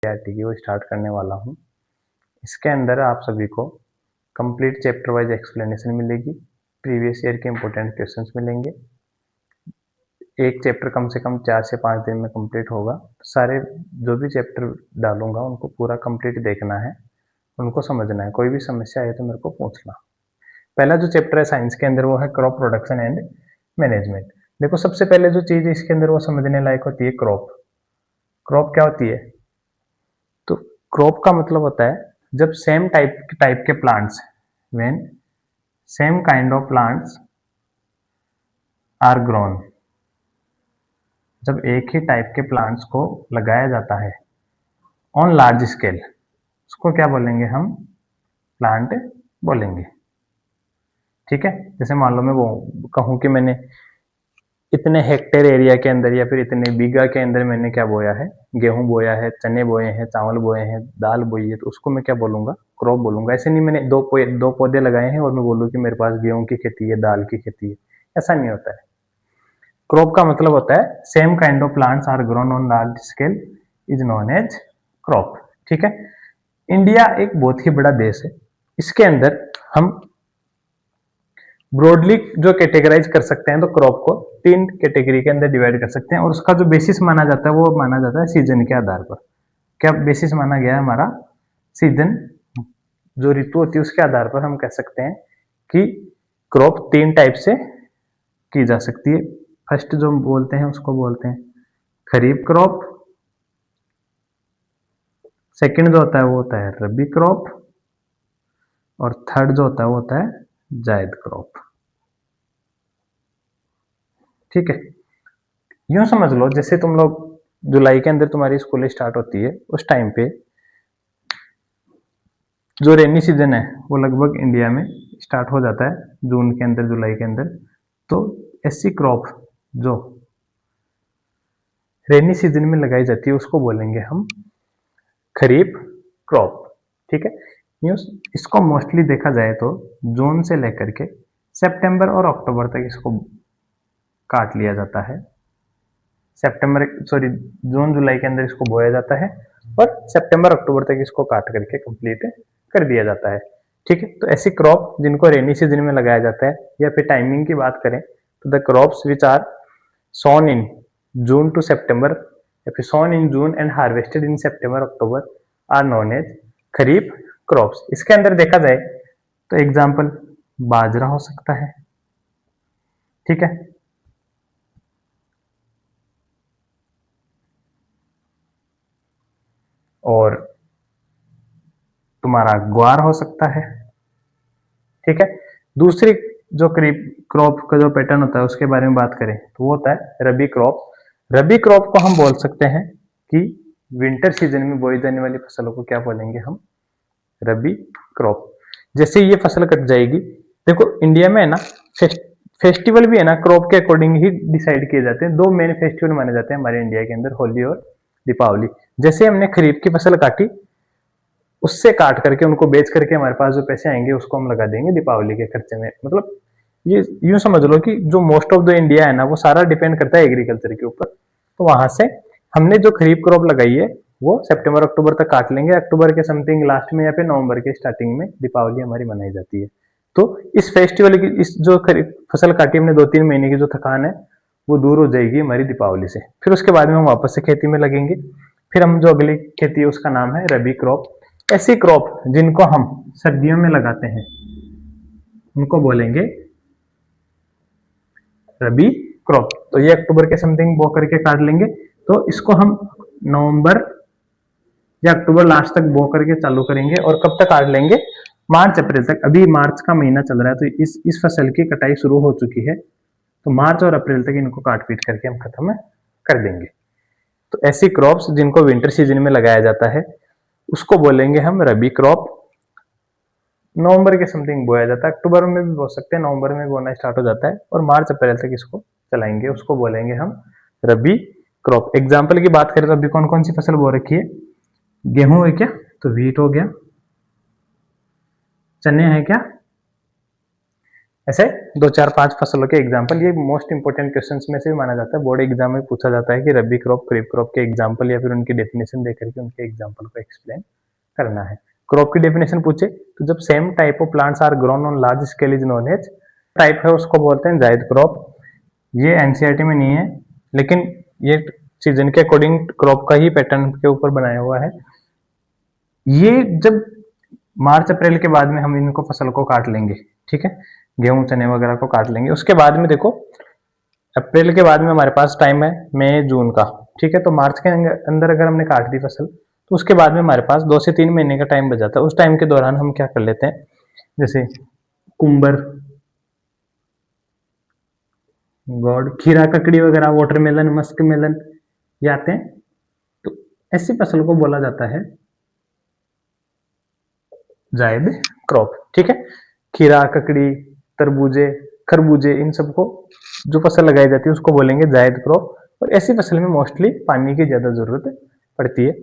NCERT की वो start करने वाला हूँ। इसके अंदर आप सभी को कंप्लीट चैप्टर वाइज एक्सप्लेनेशन मिलेगी, प्रीवियस ईयर के इंपॉर्टेंट क्वेश्चंस मिलेंगे। एक चैप्टर कम से कम 4 से 5 दिन में कंप्लीट होगा। सारे जो भी चैप्टर डालूंगा उनको पूरा कंप्लीट देखना है, उनको समझना है। कोई भी समस्या है तो मेरे को पूछना। पहला जो चैप्टर है साइंस के अंदर वो है क्रॉप प्रोडक्शन एंड मैनेजमेंट। देखो सबसे पहले जो चीज इसके अंदर वो समझने लायक होती है क्रॉप। क्रॉप क्या होती है? तो क्रॉप का मतलब होता है जब सेम टाइप के plants, when same kind of plants are grown, जब एक ही टाइप के प्लांट्स को लगाया जाता है ऑन लार्ज स्केल, उसको क्या बोलेंगे हम? प्लांट बोलेंगे। ठीक है। जैसे मान लो मैं वो कहूं कि मैंने इतने हेक्टेयर एरिया के अंदर या फिर इतने बीघा के अंदर मैंने क्या बोया है? गेहूं बोया है, चने बोए हैं, चावल बोए हैं, दाल बोई है, तो उसको मैं क्या बोलूंगा? क्रॉप बोलूंगा। ऐसे नहीं मैंने दो पौधे लगाए हैं और मैं बोलूँ कि मेरे पास गेहूं की खेती है, दाल की खेती है, ऐसा नहीं होता है। क्रॉप का मतलब होता है same kind of plants are grown on large scale is known as crop. ठीक है। इंडिया एक बहुत ही बड़ा देश है। इसके अंदर हम ब्रॉडली जो कैटेगराइज कर सकते हैं तो क्रॉप को 3 कैटेगरी के अंदर डिवाइड कर सकते हैं, और उसका जो बेसिस माना जाता है वो माना जाता है सीजन के आधार पर। क्या बेसिस माना गया है हमारा? सीजन, जो ऋतु होती है उसके आधार पर हम कह सकते हैं कि क्रॉप 3 टाइप से की जा सकती है। फर्स्ट जो बोलते हैं उसको बोलते हैं खरीफ क्रॉप, सेकंड जो होता है वो होता है रबी क्रॉप, और थर्ड जो होता है वो होता है जायद क्रॉप। ठीक है। यूं समझ लो जैसे तुम लोग जुलाई के अंदर तुम्हारी स्कूल स्टार्ट होती है, उस टाइम पे जो रेनी सीजन है वो लगभग इंडिया में स्टार्ट हो जाता है जून के अंदर, जुलाई के अंदर। तो ऐसी क्रॉप जो रेनी सीजन में लगाई जाती है उसको बोलेंगे हम खरीफ क्रॉप। ठीक है। यूं इसको मोस्टली देखा जाए तो जून से लेकर के सितंबर और अक्टूबर तक इसको काट लिया जाता है। जून जुलाई के अंदर इसको बोया जाता है और सितंबर अक्टूबर तक इसको काट करके कंप्लीट कर दिया जाता है। ठीक है। तो ऐसी क्रॉप जिनको रेनी सीजन में लगाया जाता है, या फिर टाइमिंग की बात करें तो the crops which are sown in June to September, या फिर sown in June and harvested in September October are known as kharif crops. इसके अंदर देखा जाए तो एग्जाम्पल बाजरा हो सकता है। ठीक है। और तुम्हारा ग्वार हो सकता है। ठीक है। दूसरी जो क्रॉप का जो पैटर्न होता है उसके बारे में बात करें तो वो होता है रबी क्रॉप। रबी क्रॉप को हम बोल सकते हैं कि विंटर सीजन में बोई जाने वाली फसलों को क्या बोलेंगे हम? रबी क्रॉप। जैसे ये फसल कट जाएगी, देखो इंडिया में है ना फेस्टिवल भी है ना क्रॉप के अकॉर्डिंग ही डिसाइड किए जाते हैं। 2 मेन फेस्टिवल माने जाते हैं हमारे इंडिया के अंदर, होली और दीपावली। जैसे हमने खरीफ की फसल काटी, उससे काट करके उनको बेच करके हमारे पास जो पैसे आएंगे उसको हम लगा देंगे दीपावली के खर्चे में। मतलब ये यूं समझ लो कि जो मोस्ट ऑफ द इंडिया है ना वो सारा डिपेंड करता है एग्रीकल्चर के ऊपर। तो वहां से हमने जो खरीफ क्रॉप लगाई है वो सितंबर अक्टूबर तक काट लेंगे। अक्टूबर के समथिंग लास्ट में या फिर नवंबर के स्टार्टिंग में दीपावली हमारी मनाई जाती है। तो इस फेस्टिवल की, इस जो खरीफ फसल काटी हमने 2-3 महीने की जो थकान है वो दूर हो जाएगी हमारी दीपावली से। फिर उसके बाद में हम वापस से खेती में लगेंगे। फिर हम जो अगली खेती है उसका नाम है रबी क्रॉप। ऐसी क्रॉप जिनको हम सर्दियों में लगाते हैं उनको बोलेंगे रबी क्रॉप। तो ये अक्टूबर के समथिंग बो करके काट लेंगे, तो इसको हम नवंबर या अक्टूबर लास्ट तक बो करके चालू करेंगे। और कब तक काट लेंगे? मार्च अप्रैल तक। अभी मार्च का महीना चल रहा है तो इस फसल की कटाई शुरू हो चुकी है, तो मार्च और अप्रैल तक इनको काट पीट करके हम खत्म कर देंगे। तो ऐसी क्रॉप्स जिनको विंटर सीजन में लगाया जाता है उसको बोलेंगे हम रबी क्रॉप। नवंबर के समथिंग बोया जाता है, अक्टूबर में भी बो सकते हैं, नवंबर में बोना स्टार्ट हो जाता है और मार्च अप्रैल तक इसको चलाएंगे। उसको बोलेंगे हम रबी क्रॉप। एग्जाम्पल की बात करें तो अभी कौन कौन सी फसल बो रखी है? गेहूं है क्या? तो व्हीट हो गया। चने हैं क्या? ऐसे 2 4 5 फसलों के एग्जाम्पल, ये मोस्ट इंपोर्टेंट क्वेश्चंस में से भी माना जाता है। बोर्ड एग्जाम में पूछा जाता है कि रबी क्रॉप खरीफ क्रॉप के एग्जाम्पल या फिर उनकी डेफिनेशन देकर के उनके एग्जाम्पल को एक्सप्लेन करना है। क्रॉप की डेफिनेशन पूछे तो जब same type of plants are grown on large scale is known as, type है उसको बोलते हैं जायद क्रॉप। ये एनसीईआरटी में नहीं है, लेकिन ये सीजन के अकॉर्डिंग क्रॉप का ही पैटर्न के ऊपर बनाया हुआ है। ये जब मार्च अप्रैल के बाद में हम इनको फसल को काट लेंगे, ठीक है, गेहूं चने वगैरह को काट लेंगे। उसके बाद में देखो अप्रैल के बाद में हमारे पास टाइम है मई जून का, ठीक है। तो मार्च के अंदर अगर हमने काट दी फसल तो उसके बाद में हमारे पास 2 से 3 महीने का टाइम बच जाता है। उस टाइम के दौरान हम क्या कर लेते हैं, जैसे कुंबर, गॉड, खीरा ककड़ी वगैरह, वाटरमेलन, मस्क मेलन ये आते हैं। तो ऐसी फसल को बोला जाता है जायद क्रॉप, ठीक है। खीरा ककड़ी तरबूजे खरबूजे इन सबको जो फसल लगाई जाती है उसको बोलेंगे जायद क्रॉप। और ऐसी फसल में मोस्टली पानी की ज्यादा जरूरत पड़ती है।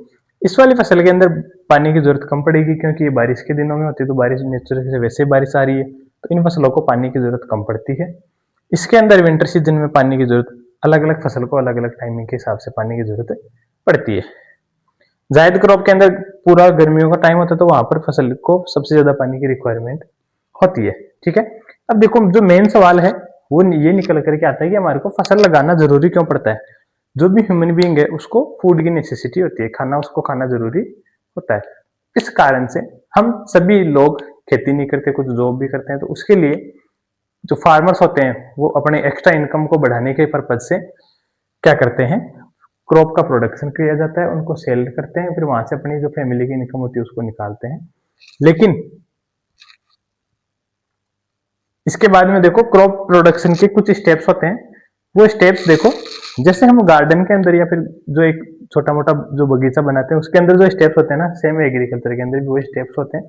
इस वाली फसल के अंदर पानी की जरूरत कम पड़ेगी क्योंकि ये बारिश के दिनों में होती है, तो बारिश नेचुरल से वैसे ही बारिश आ रही है, तो इन फसलों को पानी की जरूरत कम पड़ती है। इसके अंदर विंटर सीजन में पानी की जरूरत, अलग अलग फसल को अलग अलग टाइमिंग के हिसाब से पानी की जरूरत पड़ती है। जायद क्रॉप के अंदर पूरा गर्मियों का टाइम होता है, तो वहां पर फसल को सबसे ज्यादा पानी की रिक्वायरमेंट होती है, ठीक है। अब देखो जो मेन सवाल है वो ये निकल करके आता है कि हमारे को फसल लगाना जरूरी क्यों पड़ता है। जो भी ह्यूमन बीइंग है उसको फूड की नेसेसिटी होती है, खाना उसको खाना जरूरी होता है। इस कारण से हम सभी लोग खेती नहीं करते, कुछ जॉब भी करते हैं, तो उसके लिए जो फार्मर्स होते हैं वो अपने एक्स्ट्रा इनकम को बढ़ाने के पर्पज से क्या करते हैं, क्रॉप का प्रोडक्शन किया जाता है, उनको सेल करते हैं, फिर वहां से अपनी जो फैमिली की इनकम होती है उसको निकालते हैं। लेकिन इसके बाद में देखो क्रॉप प्रोडक्शन के कुछ स्टेप्स होते हैं। वो स्टेप्स देखो, जैसे हम गार्डन के अंदर या फिर जो एक छोटा मोटा जो बगीचा बनाते हैं उसके अंदर जो स्टेप्स होते हैं ना, सेम एग्रीकल्चर के अंदर भी वो स्टेप्स होते हैं।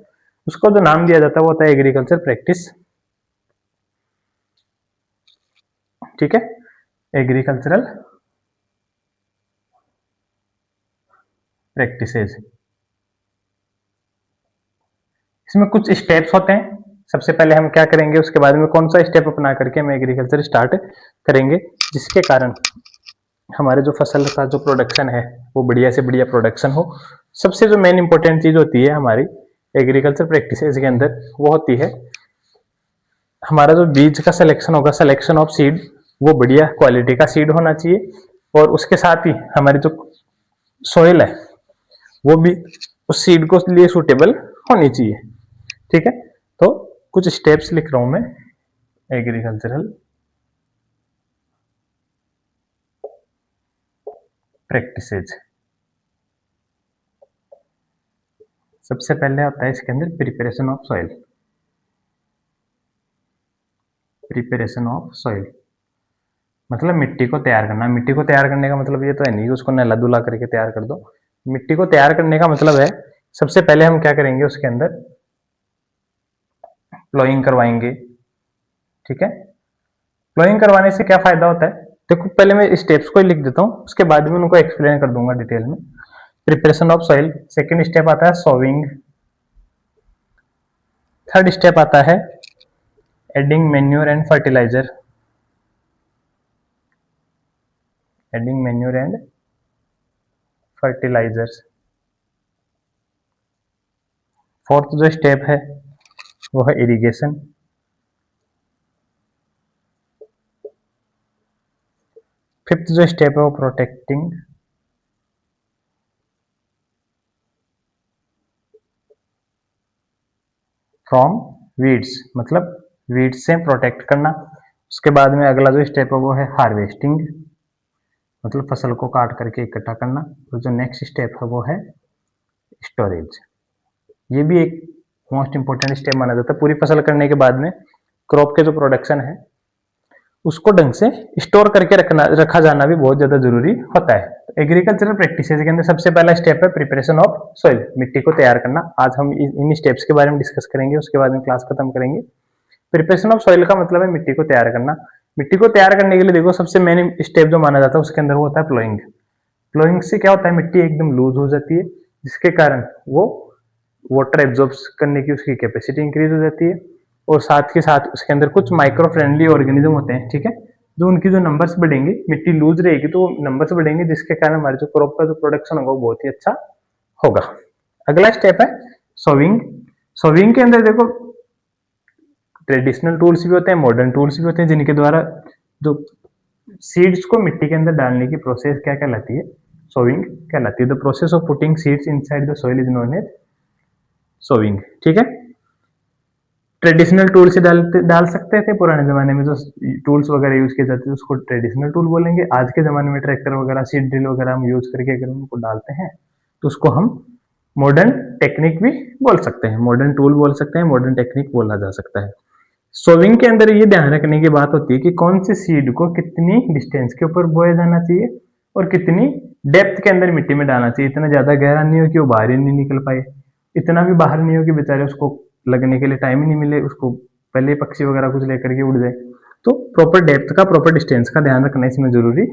उसको जो नाम दिया जाता है वो होता है एग्रीकल्चर प्रैक्टिस, ठीक है, एग्रीकल्चरल प्रैक्टिसेस। इसमें कुछ स्टेप्स होते हैं। सबसे पहले हम क्या करेंगे, उसके बाद में कौन सा स्टेप अपना करके हम एग्रीकल्चर स्टार्ट करेंगे, जिसके कारण हमारे जो फसल का जो प्रोडक्शन है वो बढ़िया से बढ़िया प्रोडक्शन हो। सबसे जो मेन इंपॉर्टेंट चीज होती है हमारी एग्रीकल्चर प्रैक्टिसेस के अंदर, वो होती है हमारा जो बीज का सिलेक्शन होगा, सिलेक्शन ऑफ सीड, वो बढ़िया क्वालिटी का सीड होना चाहिए। और उसके साथ ही हमारी जो सोइल है वो भी उस सीड को लिए सुटेबल होनी चाहिए, ठीक है। तो कुछ स्टेप्स लिख रहा हूं मैं, एग्रीकल्चरल प्रैक्टिसेज। सबसे पहले होता है इसके अंदर preparation of soil. Preparation of soil मतलब मिट्टी को तैयार करना। मिट्टी को तैयार करने का मतलब ये तो है नहीं कि उसको नहला धुला करके तैयार कर दो। मिट्टी को तैयार करने का मतलब है सबसे पहले हम क्या करेंगे, उसके अंदर प्लोइंग करवाएंगे, ठीक है। प्लोइंग करवाने से क्या फायदा होता है, देखो पहले मैं स्टेप्स को ही लिख देता हूँ, उसके बाद में उनको एक्सप्लेन कर दूंगा डिटेल में। Preparation of soil, second step आता है सोविंग, थर्ड स्टेप आता है adding manure and fertiliser, adding manure and fertilisers. Fourth जो स्टेप है वो है इरिगेशन। फिफ्थ जो स्टेप है वो प्रोटेक्टिंग फ्रॉम वीड्स, मतलब वीड्स से प्रोटेक्ट करना। उसके बाद में अगला जो स्टेप है वो है हार्वेस्टिंग, मतलब फसल को काट करके इकट्ठा करना। और जो नेक्स्ट स्टेप है वो है स्टोरेज। ये भी एक मोस्ट इंपोर्टेंट स्टेप माना जाता है। पूरी फसल करने के बाद में क्रॉप के जो प्रोडक्शन है उसको ढंग से स्टोर करके रखा जाना भी बहुत ज्यादा जरूरी होता है। एग्रीकल्चरल प्रैक्टिसेस के अंदर सबसे पहला स्टेप है प्रिपरेशन ऑफ सॉइल, मिट्टी को तैयार करना। आज हम इन स्टेप्स के बारे में डिस्कस करेंगे, उसके बाद में क्लास खत्म करेंगे। प्रिपरेशन ऑफ सॉइल का मतलब है मिट्टी को तैयार करना। मिट्टी को तैयार करने के लिए देखो सबसे मेन स्टेप जो माना जाता है उसके अंदर वो होता है प्लोइंग। प्लोइंग से क्या होता है, मिट्टी एकदम लूज हो जाती है, जिसके कारण वो वाटर एब्जॉर्ब करने की उसकी कैपेसिटी इंक्रीज हो जाती है। और साथ के साथ उसके अंदर कुछ माइक्रो फ्रेंडली ऑर्गेनिज्म होते हैं, ठीक है, जो उनकी जो नंबर्स बढ़ेंगे, मिट्टी लूज रहेगी तो नंबर्स बढ़ेंगे, जिसके कारण हमारे जो क्रॉप का जो प्रोडक्शन होगा वो बहुत ही अच्छा होगा। अगला स्टेप है सोविंग। सोविंग के अंदर देखो ट्रेडिशनल टूल्स भी होते हैं, मॉडर्न टूल्स भी होते हैं, जिनके द्वारा जो सीड्स को मिट्टी के अंदर डालने की प्रोसेस क्या कहलाती है, सोविंग कहलाती है। The process of putting seeds inside the soil is known as sowing, ठीक है। ट्रेडिशनल टूल से डाल सकते थे, पुराने जमाने में जो टूल्स वगैरह यूज किए जाते थे उसको ट्रेडिशनल टूल बोलेंगे। आज के जमाने में ट्रैक्टर वगैरह, सीड ड्रिल वगैरह हम यूज करके अगर उनको डालते हैं तो उसको हम मॉडर्न टेक्निक भी बोल सकते हैं, मॉडर्न टूल बोल सकते हैं, मॉडर्न टेक्निक बोला जा सकता है। सोविंग के अंदर ये ध्यान रखने की बात होती है कि कौन सी सीड को कितनी डिस्टेंस के ऊपर बोया जाना चाहिए और कितनी डेप्थ के अंदर मिट्टी में डालना चाहिए। इतना ज्यादा गहरा नहीं हो कि वो बाहर ही नहीं निकल पाए, इतना भी बाहर नहीं हो कि बेचारे उसको लगने के लिए टाइम ही नहीं मिले, उसको पहले पक्षी वगैरह कुछ लेकर के उड़ जाए। तो प्रॉपर डेप्थ का, प्रॉपर डिस्टेंस का ध्यान रखना इसमें जरूरी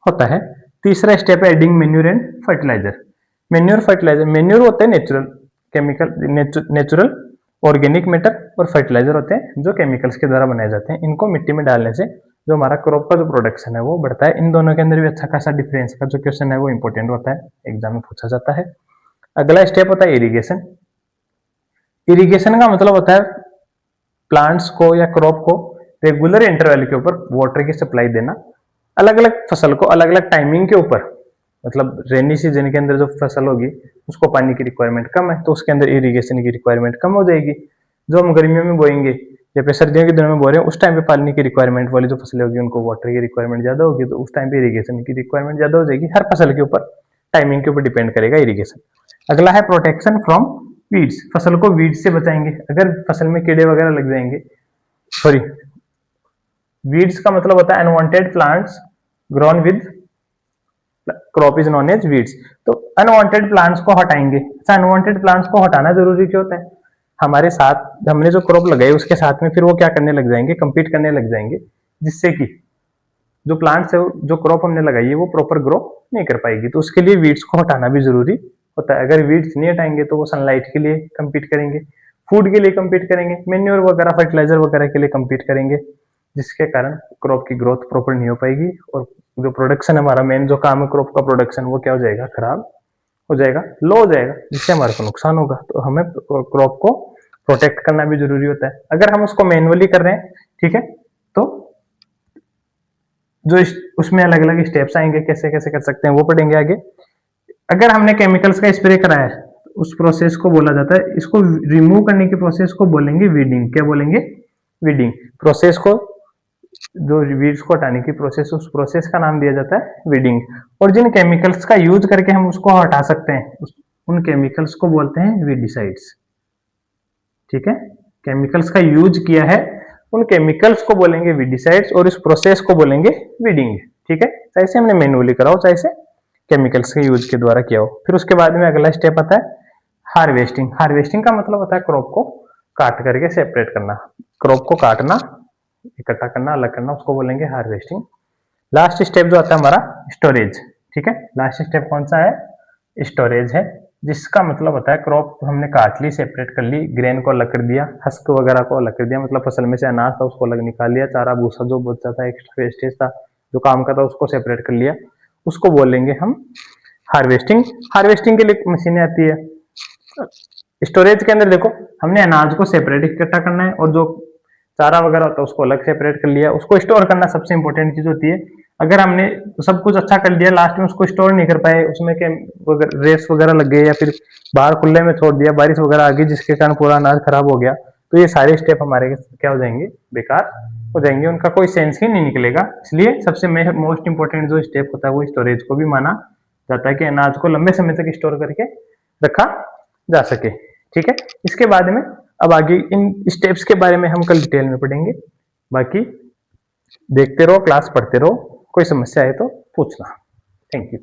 होता है। तीसरा स्टेप है adding manure and fertiliser. Manure fertiliser, manure होते हैं natural chemical, natural organic matter, और फर्टिलाइजर होते हैं जो केमिकल्स के द्वारा बनाए जाते हैं। इनको मिट्टी में डालने से जो हमारा क्रॉप का जो प्रोडक्शन है वो बढ़ता है। इन दोनों के अंदर भी अच्छा खासा डिफरेंस का जो क्वेश्चन है वो इंपॉर्टेंट होता है, एग्जाम में पूछा जाता है। अगला स्टेप होता है इरिगेशन। इरिगेशन का मतलब होता है प्लांट्स को या क्रॉप को रेगुलर इंटरवल के ऊपर वाटर की सप्लाई देना, अलग अलग फसल को अलग अलग टाइमिंग के ऊपर। मतलब रेनी सीजन के अंदर जो फसल होगी उसको पानी की रिक्वायरमेंट कम है तो उसके अंदर इरिगेशन की रिक्वायरमेंट कम हो जाएगी। जो हम गर्मियों में बोएंगे या फिर सर्दियों के दिनों में बो रहे हैं उस टाइम पे पानी की रिक्वायरमेंट वाली जो फसलें होगी उनको वाटर की रिक्वायरमेंट ज्यादा होगी, तो उस टाइम पे इरिगेशन की रिक्वायरमेंट ज्यादा हो जाएगी। हर फसल के ऊपर टाइमिंग के ऊपर डिपेंड करेगा इरिगेशन। अगला है प्रोटेक्शन फ्रॉम वीड्स। फसल को वीड्स से बचाएंगे। अगर फसल में कीड़े वगैरह लग जाएंगे, सॉरी, वीड्स का मतलब होता है unwanted plants grown with crop is known as weeds. तो अनवांटेड प्लांट्स को हटाएंगे। अच्छा, अनवांटेड प्लांट्स को हटाना जरूरी क्यों होता है? हमारे साथ हमने जो क्रॉप लगाई उसके साथ में फिर वो क्या करने लग जाएंगे, कंपीट करने लग जाएंगे, जिससे कि जो प्लांट्स है, जो क्रॉप हमने लगाई है वो प्रॉपर ग्रो नहीं कर पाएगी। तो उसके लिए वीड्स को हटाना भी जरूरी होता है। अगर वीड्स नहीं हटाएंगे तो वो सनलाइट के लिए कंपीट करेंगे, फूड के लिए कंपीट करेंगे, मेन्योर वगैरह फर्टिलाइजर वगैरह के लिए कंपीट करेंगे, जिसके कारण क्रॉप की ग्रोथ प्रॉपर नहीं हो पाएगी और जो प्रोडक्शन हमारा मेन जो काम है क्रॉप का प्रोडक्शन, वो क्या हो जाएगा, खराब हो जाएगा, लो हो जाएगा, जिससे हमारे को नुकसान होगा। तो हमें क्रॉप को प्रोटेक्ट करना भी जरूरी होता है। अगर हम उसको मैनुअली कर रहे हैं, ठीक है, तो जो उसमें अलग अलग स्टेप्स आएंगे, कैसे कैसे कर सकते हैं वो पढ़ेंगे आगे। अगर हमने केमिकल्स का स्प्रे कराया है उस प्रोसेस को बोला जाता है, इसको रिमूव करने की प्रोसेस को बोलेंगे वीडिंग। क्या बोलेंगे? वीडिंग। प्रोसेस को, जो वीड्स को हटाने की प्रोसेस, उस प्रोसेस का नाम दिया जाता है वीडिंग। और जिन केमिकल्स का यूज करके हम उसको हटा सकते हैं उन केमिकल्स को बोलते हैं वीडिसाइड्स, ठीक है। केमिकल्स का यूज किया है उन केमिकल्स को बोलेंगे वीडिसाइड्स और इस प्रोसेस को बोलेंगे वीडिंग, ठीक है। चाहे से हमने मैनुअली कराओ, चाहे से केमिकल्स के यूज के द्वारा किया हो। फिर उसके बाद में अगला स्टेप आता है हार्वेस्टिंग। हार्वेस्टिंग का मतलब होता है क्रॉप को काट करके सेपरेट करना, क्रॉप को काटना, इकट्ठा करना, अलग करना, उसको बोलेंगे हार्वेस्टिंग। लास्ट स्टेप जो आता है हमारा स्टोरेज, ठीक है। लास्ट स्टेप कौन सा है? स्टोरेज है, जिसका मतलब होता है क्रॉप हमने काट ली, सेपरेट कर ली, ग्रेन को अलग कर दिया, हस्क वगैरह को अलग कर दिया, मतलब फसल में से अनाज था उसको अलग निकाल लिया, चारा भूसा जो बचा था, एक्स्ट्रा वेस्टेज था जो काम का था उसको सेपरेट कर लिया, उसको बोलेंगे हम हार्वेस्टिंग। हार्वेस्टिंग के लिए मशीनें आती है। स्टोरेज के अंदर देखो, हमने अनाज को सेपरेट इकट्ठा करना है और जो चारा वगैरह होता है उसको अलग सेपरेट कर लिया। उसको स्टोर करना सबसे इंपॉर्टेंट चीज होती है। अगर हमने सब कुछ अच्छा कर दिया, लास्ट में उसको स्टोर नहीं कर पाए, उसमें रेस वगैरह लग गए या फिर बाहर खुले में छोड़ दिया, बारिश वगैरह आ गई जिसके कारण पूरा अनाज खराब हो गया, तो ये सारे स्टेप हमारे क्या हो जाएंगे, बेकार हो जाएंगे, उनका कोई सेंस ही नहीं निकलेगा। इसलिए सबसे मोस्ट इंपॉर्टेंट जो स्टेप होता है वो स्टोरेज को भी माना जाता है कि अनाज को लंबे समय तक स्टोर करके रखा जा सके, ठीक है। इसके बाद में अब आगे इन स्टेप्स के बारे में हम कल डिटेल में पढ़ेंगे। बाकी देखते रहो, क्लास पढ़ते रहो, कोई समस्या है तो पूछना। Thank you.